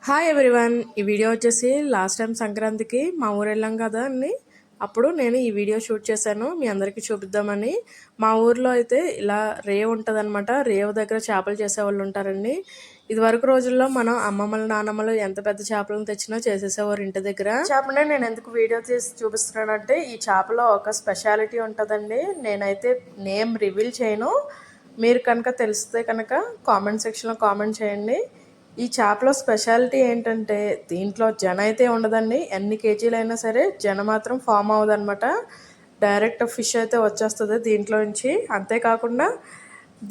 Hi everyone. ఈ video వచ్చేసి last time సంక్రాంతికి మా ఊరు వెళ్ళాం కదా అండి. అప్పుడు నేను ఈ వీడియో షూట్ చేశాను మీ అందరికీ చూపిద్దామని. మా ఊర్లో అయితే ఇలా రేవు ఉంటుందన్నమాట. రేవు దగ్గర చేపలు చేసేవాళ్ళు ఉంటారండి. ఇదివరకు రోజుల్లో మనం అమ్మమ్మలు నానమ్మలు ఎంత పెద్ద చేపలను తెచ్చినా చేసేసేవారు ఇంటి దగ్గర. చేపనే నేను ఎందుకు వీడియో తీసి చూపిస్తున్నానంటే ఈ చేపలో ఒక స్పెషాలిటీ ఉంటుందండి. నేనైతే నేమ్ రివీల్ చేయను. మీరు కనుక తెలిస్తే కనుక కామెంట్ సెక్షన్లో కామెంట్ చేయండి. ఈ చేపలో స్పెషాలిటీ ఏంటంటే దీంట్లో జన అయితే ఉండదండి. ఎన్ని కేజీలైనా సరే జన మాత్రం ఫామ్ అవ్వదన్నమాట. డైరెక్ట్ ఫిష్ అయితే వచ్చేస్తుంది దీంట్లో నుంచి. అంతేకాకుండా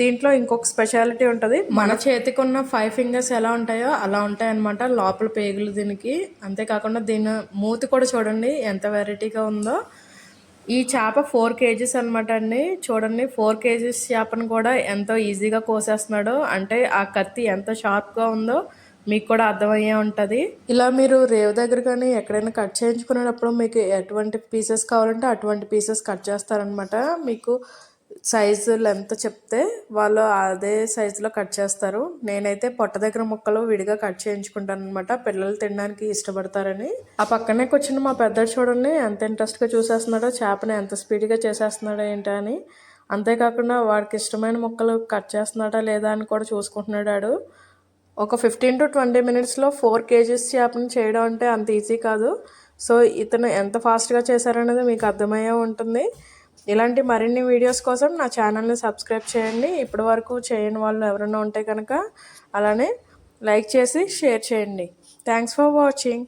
దీంట్లో ఇంకొక స్పెషాలిటీ ఉంటుంది. మన చేతికి ఉన్న 5 ఫింగర్స్ ఎలా ఉంటాయో అలా ఉంటాయన్నమాట లోపల పేగులు దీనికి. అంతేకాకుండా దీని మూతి కూడా చూడండి ఎంత వెరైటీగా ఉందో. ఈ చేప 4 కేజీస్ అనమాట అండి. చూడండి 4 కేజీస్ చేపను కూడా ఎంతో ఈజీగా కోసేస్తున్నాడు. అంటే ఆ కత్తి ఎంత షార్ప్గా ఉందో మీకు కూడా అర్థమయ్యే ఉంటుంది. ఇలా మీరు రేవు దగ్గర కానీ ఎక్కడైనా కట్ చేయించుకునేటప్పుడు మీకు ఎటువంటి పీసెస్ కావాలంటే అటువంటి పీసెస్ కట్ చేస్తారనమాట. మీకు సైజు లెంత్ చెప్తే వాళ్ళు అదే సైజులో కట్ చేస్తారు. నేనైతే పొట్ట దగ్గర ముక్కలు విడిగా కట్ చేయించుకుంటాను అనమాట. పిల్లలు తినడానికి ఇష్టపడతారని. ఆ పక్కనే కూర్చుని మా పెద్దడు చూడండి ఎంత ఇంట్రెస్ట్గా చూసేస్తున్నాడో, చేపని ఎంత స్పీడ్గా చేసేస్తున్నాడో ఏంటో అని. అంతేకాకుండా వాడికి ఇష్టమైన ముక్కలు కట్ చేస్తున్నాడా లేదా అని కూడా చూసుకుంటున్నాడు. ఒక 15 to 20 మినిట్స్లో 4 కేజీస్ చేపను చేయడం అంటే అంత ఈజీ కాదు. సో ఇతను ఎంత ఫాస్ట్గా చేశారనేది మీకు అర్థమయ్యే ఉంటుంది. ఇలాంటి మరిన్ని వీడియోస్ కోసం నా ఛానల్ని సబ్స్క్రైబ్ చేయండి. ఇప్పటి వరకు చేయని వాళ్ళు ఎవరైనా ఉంటే కనుక అలానే లైక్ చేసి షేర్ చేయండి. Thanks for watching.